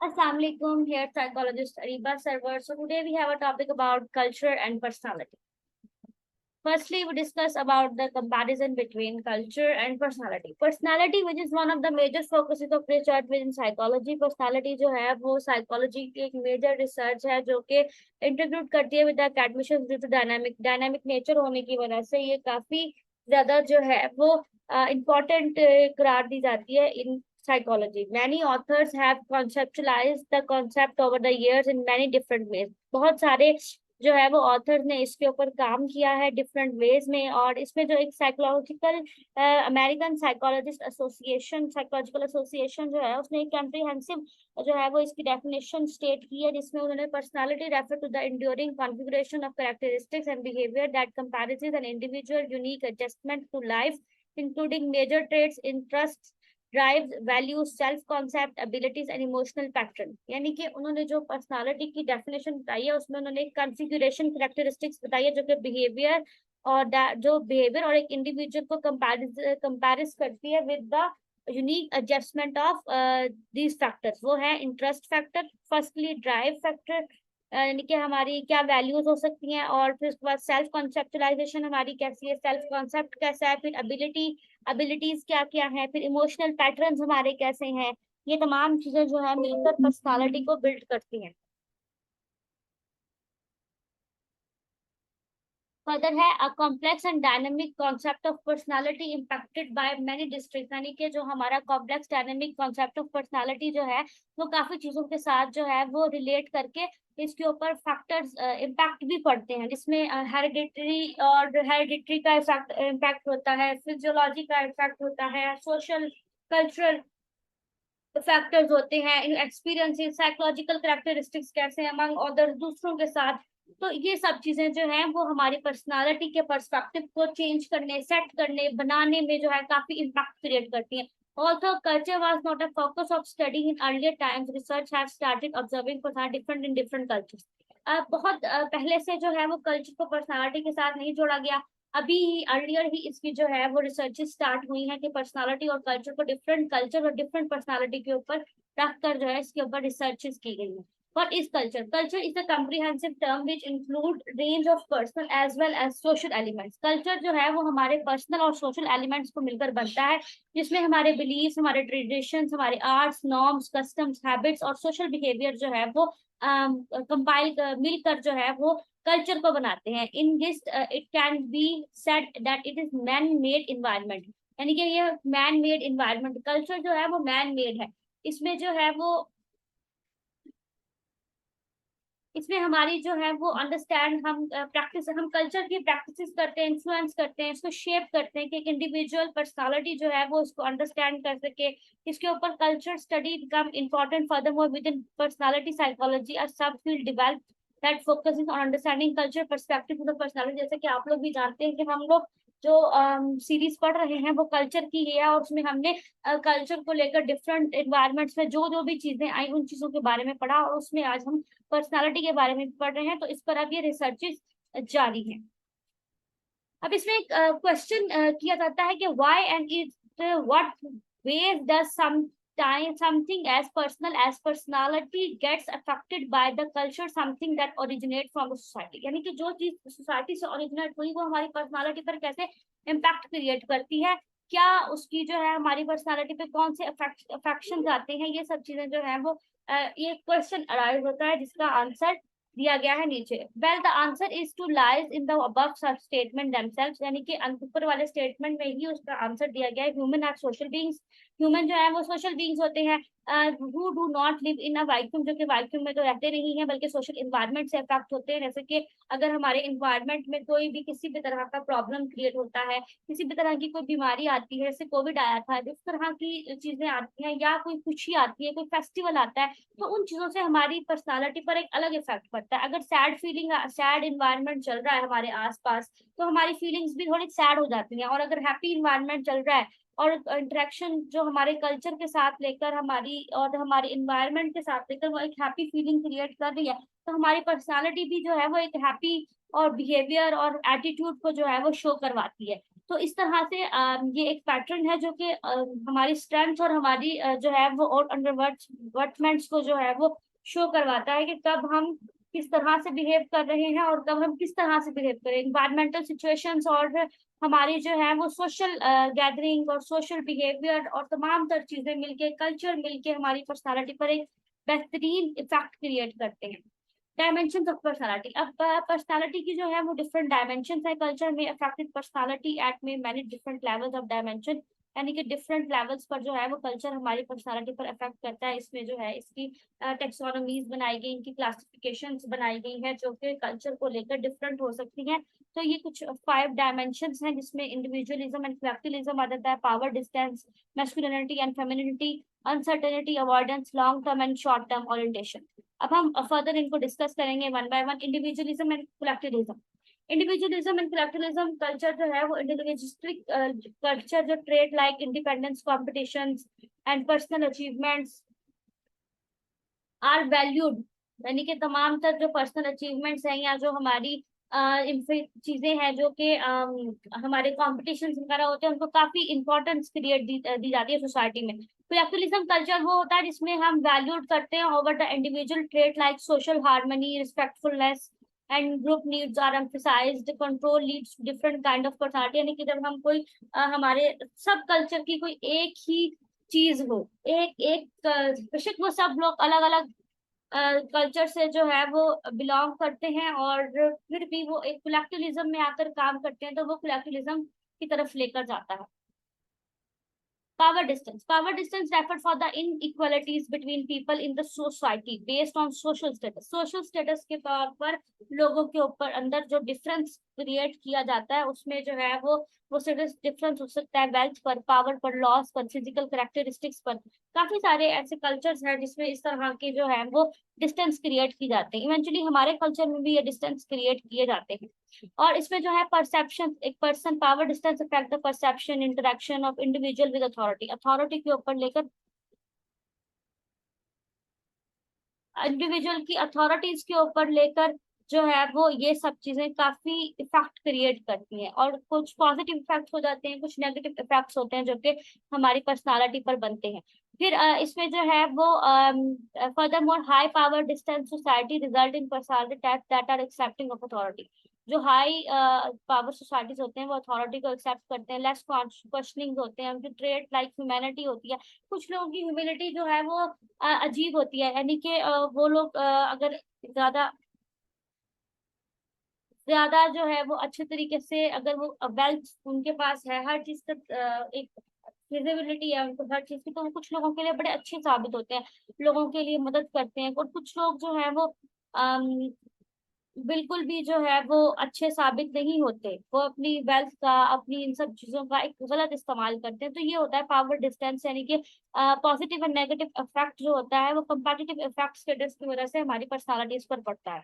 Assalamualaikum, here psychologist Ariba Server. So today we have a topic about culture and personality. Firstly, we discuss about the comparison between culture and personality. Personality, which is one of the major focuses of research within psychology. Personality जो है वो psychology की एक major research है जो कि integrate करती है with academicians due to dynamic nature होने की वजह से ये काफी ज्यादा जो है वो important करार दी जाती है in psychology. Many authors have conceptualized the concept over the years in many different ways. बहुत सारे जो है वो ऑथर ने इसके ऊपर काम किया है डिफरेंट वेज में। और इसमें जो एक साइकोलॉजिकल अमेरिकन साइकोलॉजिकल एसोसिएशन जो है उसने एक कॉम्प्रिहेंसिव जो है वो इसकी डेफिनेशन स्टेट की है, जिसमें उन्होंने personality refer to the enduring configuration of characteristics and behaviour that comprises an individual unique adjustment to life including major traits, interest, drive, values, self concept, abilities and emotional pattern. यानी कि उन्होंने जो personality की definition बताई है उसमें उन्होंने एक कॉन्फ़िगरेशन कैरेक्टरिस्टिक्स बताई है जो कि बिहेवियर और जो बिहेवियर और एक इंडिविजुअल को कंपेरिज करती है with the unique adjustment of these factors. वो है interest factor, firstly drive factor, यानी कि हमारी क्या वैल्यूज हो सकती हैं, और फिर उसके बाद सेल्फ कॉन्सेप्चुलाइजेशन हमारी कैसी है, सेल्फ कॉन्सेप्ट कैसा है, फिर एबिलिटीज क्या क्या है, फिर इमोशनल पैटर्न्स हमारे कैसे हैं। ये तमाम चीजें जो है मिलकर पर्सनालिटी को बिल्ड करती हैं। फर्दर है a complex and dynamic concept of personality impacted by many district, यानी कि जो हमारा complex dynamic concept of personality जो है वो काफी चीजों के साथ जो है वो रिलेट करके इसके ऊपर फैक्टर्स इम्पैक्ट भी पड़ते हैं, जिसमें हेरिडिटरी का इम्पैक्ट होता है, फिजियोलॉजी का इम्पैक्ट होता है, सोशल कल्चरल फैक्टर्स होते हैं, एक्सपीरियंसेस, साइकोलॉजिकल कैरेक्टरिस्टिक्स कैसे हैं अमंग अदर दूसरों के साथ। तो ये सब चीजें जो हैं वो हमारी पर्सनालिटी के पर्सपेक्टिव को चेंज करने, सेट करने, बनाने में जो है काफी इम्पैक्ट क्रिएट करती हैं। Although culture was not a focus of study in earlier times, research has started observing personality different in different cultures. बहुत पहले से जो है वो कल्चर को पर्सनालिटी के साथ नहीं जोड़ा गया। अभी अर्लियर ही इसकी जो है वो रिसर्च स्टार्ट हुई है कि पर्सनालिटी और कल्चर को डिफरेंट कल्चर और डिफरेंट पर्सनालिटी के ऊपर रखकर जो है इसके ऊपर रिसर्चेस की गई है। What is culture? Culture is a comprehensive term which include range of personal as well as social elements. Culture जो है वो हमारे पर्सनल और सोशल एलिमेंट्स को मिलकर बनता है, जिसमें हमारे बिलीव्स, हमारे ट्रेडिशंस, हमारे आर्ट्स, नॉर्म्स, कस्टम्स, हैबिट्स और सोशल बिहेवियर जो है वो कंपाइल मिलकर जो है वो कल्चर को बनाते हैं। In this it can be said that it is man made environment, यानी कि ये मैन मेड इन्वायरमेंट कल्चर जो है वो मैन मेड है। इसमें जो है वो इसमें हमारी जो है वो अंडरस्टैंड हम कल्चर की प्रैक्टिस करते हैं, इन्फ्लुएंस करते हैं, इसको शेप करते हैं कि एक इंडिविजुअल पर्सनालिटी जो है वो उसको अंडरस्टैंड कर सके। इसके ऊपर culture study become important furthermore with in personality psychology और सब field develop that focusing on understanding culture perspective of the personality. जैसे कि आप लोग भी जानते हैं कि हम लोग जो सीरीज पढ़ रहे हैं वो कल्चर की ही है, और उसमें हमने कल्चर को लेकर डिफरेंट एनवायरमेंट्स में जो जो भी चीजें आई उन चीजों के बारे में पढ़ा, और उसमें आज हम पर्सनालिटी के बारे में पढ़ रहे हैं। तो इस पर अब ये रिसर्चेस जारी हैं। अब इसमें एक क्वेश्चन किया जाता है कि why and it what ways does something as personal as personality gets affected by the culture, something that originate from the society, यानी कि जो चीज सोसाइटी से ओरिजिनेट हुई वो हमारी पर्सनालिटी पर कैसे इम्पैक्ट क्रिएट करती है, क्या उसकी जो है हमारी पर्सनालिटी पे कौन से अफेक्शन आते हैं, ये सब चीजें जो है वो ये क्वेश्चन अराइज होता है जिसका आंसर दिया गया है नीचे। Well the answer is to lies in the above statement themselves, यानी कि ऊपर वाले स्टेटमेंट में ही उसका आंसर दिया गया है। Human are social beings, human जो है वो सोशल बीइंग्स होते हैं who do not live in a vacuum, जो कि वैक्यूम में तो रहते नहीं है बल्कि सोशल इन्वायरमेंट से अफेक्ट होते हैं। जैसे कि अगर हमारे इन्वायरमेंट में कोई भी किसी भी तरह का प्रॉब्लम क्रिएट होता है, किसी भी तरह की कोई बीमारी आती है, जैसे कोविड आया था, इस तरह की चीजें आती हैं, या कोई खुशी आती है, कोई फेस्टिवल आता है, तो उन चीजों से हमारी पर्सनालिटी पर एक अलग इफेक्ट पड़ता है। अगर सैड इन्वायरमेंट चल रहा है हमारे आसपास तो हमारी फीलिंग्स भी थोड़ी सैड हो जाती हैं, और अगर हैप्पी इन्वायरमेंट चल रहा है और इंटरेक्शन जो हमारे कल्चर के साथ लेकर हमारी और हमारे इन्वायरमेंट के साथ लेकर वो एक हैप्पी फीलिंग क्रिएट कर रही है, तो हमारी पर्सनालिटी भी जो है वो एक हैप्पी और बिहेवियर और एटीट्यूड को जो है वो शो करवाती है। तो इस तरह से ये एक पैटर्न है जो कि हमारी स्ट्रेंथ और हमारी जो है वो और अंडरवर्टमेंट्स को जो है वो शो करवाता है कि कब हम किस तरह से बिहेव कर रहे हैं और कब हम किस तरह से बिहेव करें। इन्वायरमेंटल सिचुएशंस और हमारी जो है वो सोशल गैदरिंग और सोशल बिहेवियर और तमाम तर चीजें मिलके, कल्चर मिलके हमारी पर्सनालिटी पर एक बेहतरीन इफेक्ट क्रिएट करते हैं। डायमेंशन ऑफ पर्सनालिटी, अब पर्सनालिटी की जो है वो डिफरेंट डायमेंशन है कल्चर में। अफेक्टेड पर्सनालिटी एट में many different levels of dimension, यानी कि डिफरेंट लेवल्स पर जो है वो कल्चर हमारी पर्सनालिटी पर अफेक्ट करता है। इसमें जो है इसकी टेक्सोनोमीज बनाई गई, इनकी क्लासिफिकेशंस बनाई गई हैं जो कि कल्चर को लेकर डिफरेंट हो सकती हैं। तो ये कुछ 5 डायमेंशंस हैं जिसमें इंडिविजुअलिज्म एंड कलेक्टिविज्म आ जाता है, power distance, masculinity and femininity, uncertainty, avoidance, long term and short term orientation. अब हम फर्दर इनको डिस्कस करेंगे one by one. Individualism and collectivism. Individualism and collectivism culture जो है वो इंडिविजुअलिस्टिक कल्चर जो trade like independence, competitions and personal achievements are valued, यानी कि तमाम तर जो पर्सनल अचीवमेंट्स हैं या जो हमारी चीजें हैं जो कि हमारे कॉम्पिटिशन वगैरह होते हैं उनको काफी इंपॉर्टेंस क्रिएट दी जाती है सोसाइटी में। कलेक्टिविज्म कल्चर वो होता है जिसमें हम वैल्यूड करते हैं over the individual trait like social harmony, respectfulness and group needs are emphasized, control leads different kind of personality, यानी कि जब हम कोई हमारे सब कल्चर की कोई एक ही चीज हो, एक एक बेशक वो सब लोग अलग अलग कल्चर से जो है वो बिलोंग करते हैं और फिर भी वो एक कलेक्टिविज्म में आकर काम करते हैं, तो वो कलेक्टिविज्म की तरफ लेकर जाता है। Power distance. Power distance referred for the inequalities between people in the society based on social status. Social status के तौर पर लोगों के ऊपर अंदर जो डिफरेंस क्रिएट किया जाता है उसमें जो है वो स्टेटस डिफरेंस हो सकता है वेल्थ पर, पावर पर, लॉस पर, फिजिकल कैरेक्टरिस्टिक्स पर। काफी सारे ऐसे कल्चर्स हैं जिसमें इस तरह के जो है वो डिस्टेंस क्रिएट की जाते हैं। इवेंचुअली हमारे कल्चर में भी ये डिस्टेंस क्रिएट किए जाते हैं। और इसमें जो है परसेप्शन, एक person power distance affect the perception interaction of individual with authority, authority के ऊपर लेकर इंडिविजुअल की अथॉरिटीज के ऊपर लेकर जो है वो ये सब चीजें काफी इफेक्ट क्रिएट करती हैं। और कुछ पॉजिटिव इफेक्ट हो जाते हैं, कुछ नेगेटिव इफेक्ट्स होते हैं जो कि हमारी पर्सनालिटी पर बनते हैं। फिर इसमें जो है वो further more high power distance society result in personality types that are accepting of authority. जो हाई पावर सोसाइटीज होते हैं वो अथॉरिटी को एक्सेप्ट करते हैं, लेस क्वेश्चनिंग होते हैं, उनकी ट्रेट लाइक ह्यूमैनिटी होती है। कुछ लोगों की ह्यूमिलिटी जो है वो अजीब होती है, यानी कि वो लोग अगर ज्यादा ज्यादा जो है वो अच्छे तरीके से अगर वो वेल्थ उनके पास है, हर चीज तक एक फिजिबिलिटी है उनको हर चीज की, तो वो कुछ लोगों के लिए बड़े अच्छे साबित होते हैं, लोगों के लिए मदद करते हैं। और कुछ लोग जो है वो बिल्कुल भी जो है वो अच्छे साबित नहीं होते, वो अपनी वेल्थ का, अपनी इन सब चीजों का एक गलत इस्तेमाल करते हैं। तो ये होता है पावर डिस्टेंस, यानी कि पॉजिटिव एंड नेगेटिव इफेक्ट जो होता है वो कंपैटिटिव इफेक्ट स्टेटस की वजह से हमारी पर्सनालिटीज पर पड़ता है।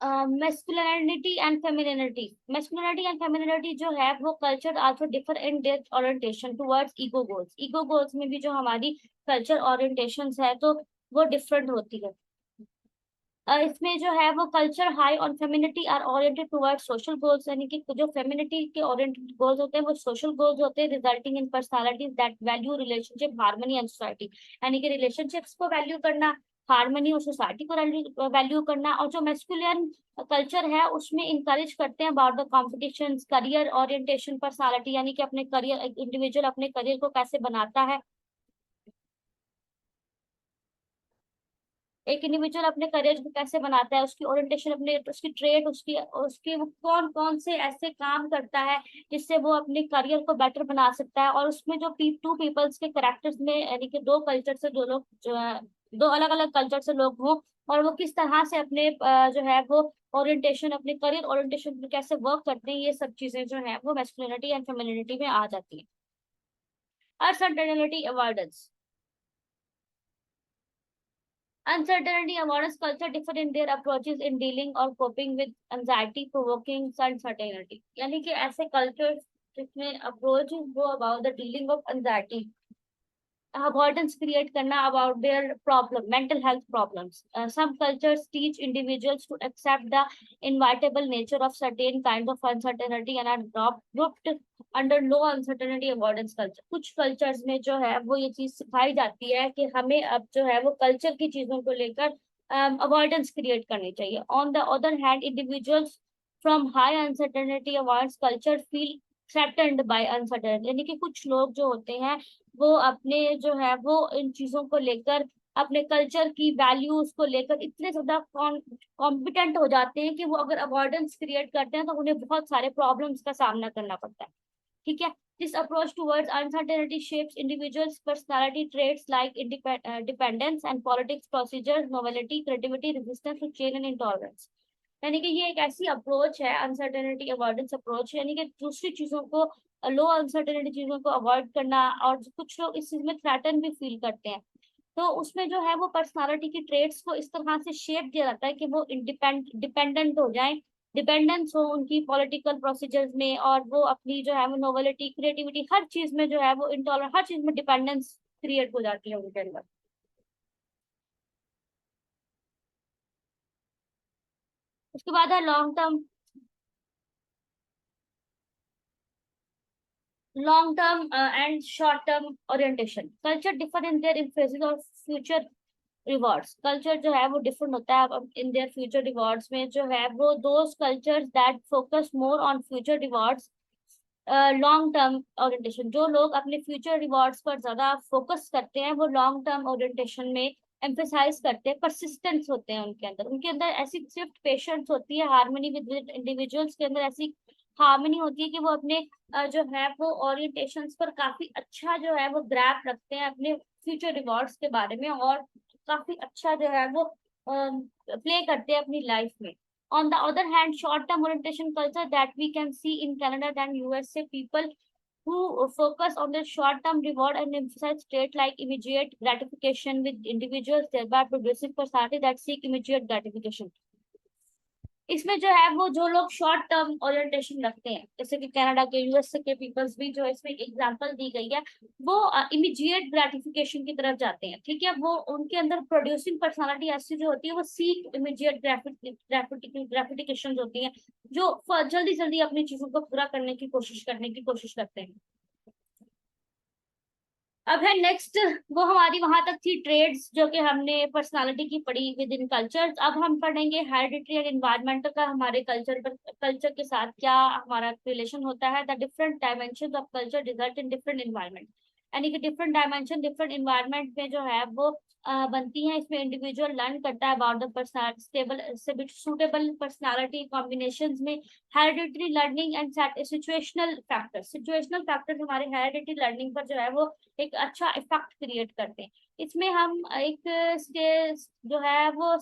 Masculinity and femininity. Masculinity and femininity जो है वो culture also differ in their orientation towards ego goals. Ego goals में भी जो हमारी कल्चर ओरिएंटेशंस है तो वो डिफरेंट होती है। इसमें जो है वो कल्चर हाई और femininity are oriented towards social goals, यानी कि जो फेमिनिटी के ओरिएंटेड गोल्स होते हैं वो सोशल गोल्स होते हैं, resulting in personalities that value relationship harmony and society, यानी कि रिलेशनशिप्स को वैल्यू करना, हार्मनी और सोसाइटी को वैल्यू करना। और जो मैस्कुलिन कल्चर है उसमें इंकरेज करते हैं about the competition, career orientation personality, यानी कि अपने करियर, इंडिविजुअल अपने करियर को कैसे बनाता है, एक इंडिविजुअल अपने करियर को कैसे बनाता है, उसकी ओरिएंटेशन, अपने उसकी ट्रेड, उसकी उसकी वो कौन कौन से ऐसे काम करता है जिससे वो अपने करियर को बेटर बना सकता है। और उसमें जो टू पीपल्स के करेक्टर्स में, यानी कि दो कल्चर से दो लोग जो है, दो अलग अलग कल्चर से लोग हों और वो किस तरह से अपने जो है वो ओरिएंटेशन, अपने करियर ओरिएंटेशन में कैसे वर्क करते हैं, ये सब चीजें जो है वो मैस्कुलिनिटी एंड फेमिनिटी में आ जाती है। Uncertainty avoidance. Uncertainty avoidance culture differ in their approaches in dealing or coping with anxiety provoking uncertainty, यानी कि ऐसे कल्चर जिसमें अप्रोच वो about the dealing of anxiety, avoidance create करना about their problem, mental health problems. Some cultures teach individuals to accept the inevitable nature of certain kind of uncertainty and adopt under low uncertainty avoidance culture. कुछ cultures में जो है वो ये चीज सिखाई जाती है कि हमें अब जो है वो culture की चीजों को लेकर avoidance create करनी चाहिए. On the other hand, individuals from high uncertainty avoidance culture feel threatened by uncertainty. यानी कि कुछ लोग जो होते हैं वो अपने जो है वो इन चीजों को लेकर अपने कल्चर की वैल्यूज को लेकर इतने ज्यादा कॉम्पिटेंट हो जाते हैं कि वो अगर अवॉइडेंस क्रिएट करते हैं तो उन्हें बहुत सारे प्रॉब्लम्स का सामना करना पड़ता है. ठीक है. This approach towards uncertainty shapes individuals' personality traits like dependence and politics, procedures, novelty, creativity, resistance to change and intolerance. यानी कि ये एक ऐसी अप्रोच है अनसर्टेनिटी अवॉइडेंस अप्रोच, यानी कि दूसरी चीजों को लो अनसर्टेनिटी चीजों को अवॉइड करना. और कुछ लोग इस चीज में थ्रेटन भी फील करते हैं, तो उसमें जो है वो पर्सनालिटी की ट्रेट्स को इस तरह से शेप दिया जाता है कि वो डिपेंडेंट हो जाए, डिपेंडेंस हो उनकी पॉलिटिकल प्रोसीजर्स में, और वो अपनी जो है वो नोवेलिटी क्रिएटिविटी हर चीज में जो है वो इंटॉलरेंट, हर चीज में डिपेंडेंस क्रिएट हो जाती है उनके अंदर. उसके बाद है long term and short term orientation. Culture differ in their emphasis of future rewards. Culture जो है वो different होता है अब in their future rewards में जो है वो those cultures that focus more on future rewards. Long term orientation, जो लोग अपने फ्यूचर रिवॉर्ड्स पर ज्यादा फोकस करते हैं वो लॉन्ग टर्म ओरिएंटेशन में एम्फेसाइज करते हैं, परसिस्टेंस होते हैं उनके अंदर ऐसी सिर्फ पेशेंस होती है, हार्मनी विद इंडिविजुअल्स के अंदर ऐसी हार्मनी होती है कि वो अपने जो है वो ओरिएंटेशंस पर काफी अच्छा जो है वो ग्रैप रखते हैं अपने फ्यूचर रिवॉर्ड्स के बारे में, और काफी अच्छा जो है वो प्ले करते हैं अपनी लाइफ में. On the other hand, short-term orientation culture that we can see in Canada and USA, people who focus on the short-term reward and emphasize traits like immediate gratification with individuals, thereby producing personality that seek immediate gratification. इसमें जो है वो जो लोग short term orientation रखते हैं, जैसे कि कनाडा के यूएस के पीपल्स भी जो इसमें एग्जांपल दी गई है, वो इमीडिएट ग्रेटिफिकेशन की तरफ जाते हैं. ठीक है. वो उनके अंदर प्रोड्यूसिंग पर्सनालिटी ऐसी जो होती है वो सीक इमीडिएट ग्रेटिफिकेशन होती है, जो जल्दी जल्दी अपनी चीजों को पूरा करने की कोशिश करते हैं. अब है नेक्स्ट, वो हमारी वहां तक थी ट्रेड्स जो कि हमने पर्सनालिटी की पढ़ी विद इन कल्चर. अब हम पढ़ेंगे हेरिडिटरी एंड एनवायरमेंट का हमारे कल्चर के साथ क्या हमारा रिलेशन होता है. The different dimension of culture result in different environment, यानी कि डिफरेंट डायमेंशन डिफरेंट एनवायरमेंट में जो है वो बनती है. इसमें इंडिविजुअल लर्न करता है about the personal suitable personality combinations में hereditary learning and situational factors हमारे हेरिडिटरी लर्निंग पर जो है वो एक अच्छा इफेक्ट क्रिएट करते हैं. इसमें हम एक जो है वो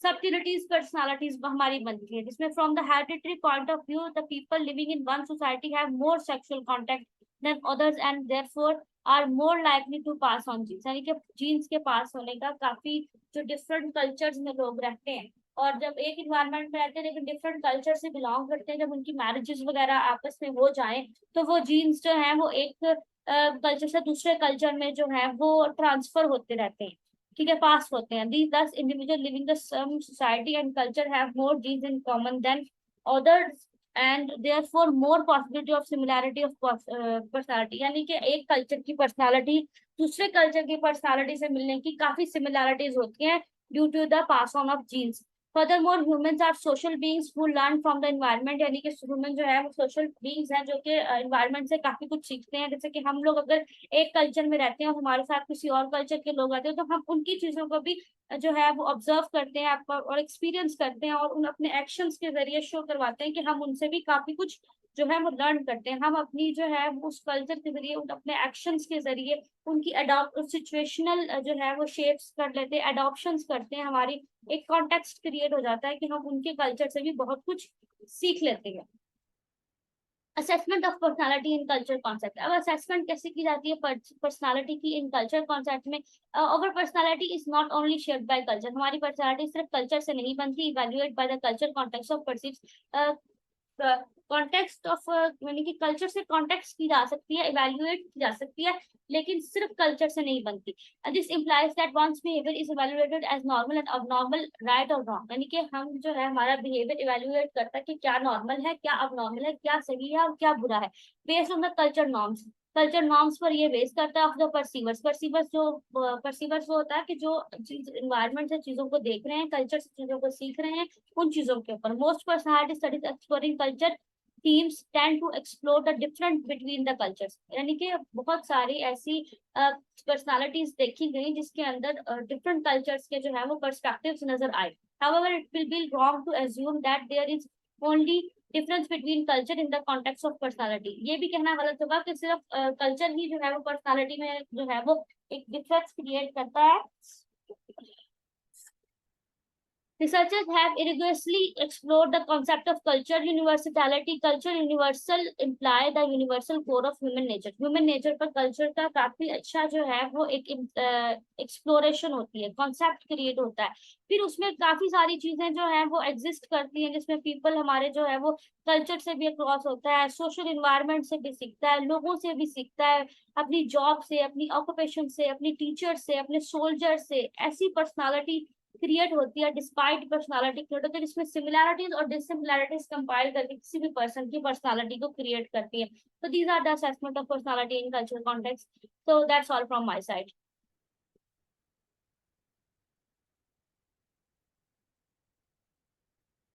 सबटिलिटीज पर्सनालिटीज हमारी बनती है, जिसमें from the hereditary point of view the people living in one society have more sexual contact than others and therefore are more likely to pass on genes, यानी कि जीन्स के पास होने का काफी जो डिफरेंट कल्चर्स में लोग रहते हैं और जब एक इन्वायरमेंट में रहते हैं लेकिन डिफरेंट कल्चर से बिलोंग करते हैं, जब उनकी मैरिजेस वगैरह आपस में हो जाए तो वो जीन्स जो है वो एक कल्चर से दूसरे कल्चर में जो है वो ट्रांसफर होते रहते हैं. ठीक है, पास होते हैं. These thus individual living the some society and culture have more genes in common than others and therefore more possibility of similarity of personality, यानी कि एक कल्चर की पर्सनालिटी दूसरे कल्चर की पर्सनालिटी से मिलने की काफी सिमिलैरिटीज होती हैं due to the pass on of genes. Furthermore, humans are social beings who learn from the environment, यानी कि ह्यूमन जो है वो सोशल बीइंग्स हैं जो कि एनवायरनमेंट से काफी कुछ सीखते हैं. जैसे कि हम लोग अगर एक कल्चर में रहते हैं और हमारे साथ किसी और कल्चर के लोग आते हैं तो हम उनकी चीजों को भी जो है वो ऑब्जर्व करते हैं और एक्सपीरियंस करते हैं और उन अपने एक्शंस के जरिए शो करवाते हैं कि हम उनसे भी काफी कुछ जो है वो लर्न करते हैं. हम अपनी जो है उस कल्चर के जरिए उन अपने एक्शंस के जरिए उनकी अडॉप्ट सिचुएशनल जो है वो शेप्स कर लेते हैं, अडॉप्शंस करते हैं. हमारी एक कॉन्टेक्स्ट क्रिएट हो जाता है कि हम उनके कल्चर से भी बहुत कुछ सीख लेते हैं. Assessment of personality in culture concept. अब असेसमेंट कैसे की जाती है पर्सनालिटी की इन कल्चर कॉन्सेप्ट में. Our personality is not only shaped by culture, हमारी पर्सनालिटी सिर्फ कल्चर से नहीं बनती. Evaluate by the culture context of perceived context of यानी कि कल्चर से कॉन्टेक्स्ट की जा सकती है, इवेल्युएट की जा सकती है, लेकिन सिर्फ कल्चर से नहीं बनती। This implies that one's behaviour is evaluated as normal and abnormal, right और रॉन्ग, यानी कि हम जो है हमारा बिहेवियर इवेल्युएट करता है कि क्या नॉर्मल है, क्या अबनॉर्मल है, क्या सही है और क्या बुरा है, based on the culture norms. Culture norms पर ये बेस करता है ऑफ द परसीवर्स। परसीवर्स वो होता है कि जो चीज इन्वायरमेंट से चीजों को देख रहे हैं, कल्चर से चीजों को सीख रहे हैं, उन चीजों के ऊपर। Most personality studies exploring culture themes tend to explore the difference between the cultures, यानी कि बहुत सारी ऐसी पर्सनालिटीज देखी गई जिसके अंदर डिफरेंट कल्चर्स के जो है वो पर्सपेक्टिव्स नजर आए। However, it will be wrong to assume that there is only difference between culture in the context of personality। ये भी कहना गलत होगा कि सिर्फ कल्चर ही जो है वो पर्सनालिटी में जो है वो एक डिफरेंस क्रिएट करता है। Researchers have rigorously explored the concept of culture universality. Culture universal imply the universal core of human nature. Human nature पर culture का काफी अच्छा जो है वो एक exploration होती है, concept create होता है। फिर उसमें काफी सारी चीजें जो है वो exist करती हैं, जिसमें people हमारे जो है वो culture से भी क्रॉस होता है, social environment से भी सीखता है, लोगों से भी सीखता है, अपनी जॉब से, अपनी ऑक्यूपेशन से, अपनी टीचर से, अपने सोल्जर से। ऐसी पर्सनालिटी क्रिएट होती है, डिस्पाइट पर्सनालिटी क्रिएट होती है, जिसमें सिमिलैरिटीज और डिससिमिलैरिटीज कंपाइल करके किसी भी पर्सन की पर्सनालिटी को क्रिएट करती है। तो these are the assessment of personality in cultural context. So that's all from my side.